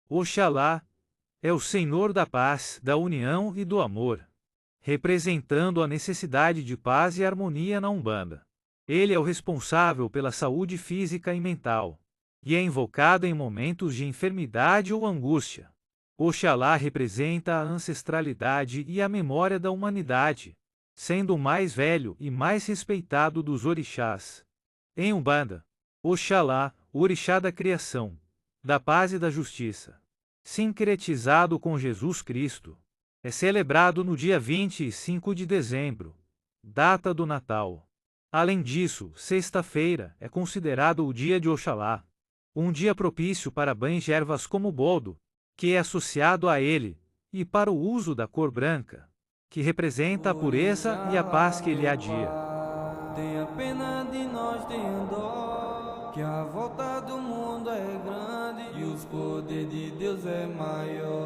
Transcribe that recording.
Oxalá é o Senhor da paz, da união e do amor, representando a necessidade de paz e harmonia na Umbanda. Ele é o responsável pela saúde física e mental, e é invocado em momentos de enfermidade ou angústia. Oxalá representa a ancestralidade e a memória da humanidade, sendo o mais velho e mais respeitado dos orixás. Em Umbanda, Oxalá, o orixá da criação, da paz e da justiça, sincretizado com Jesus Cristo, é celebrado no dia 25 de dezembro, data do Natal. Além disso, sexta-feira é considerado o dia de Oxalá, um dia propício para banhos de ervas como o boldo, que é associado a ele, e para o uso da cor branca, que representa a pureza e a paz que ele adia. Tenha pena de nós, tenha dó, que a volta do mundo é grande e os poderes de Deus é maior.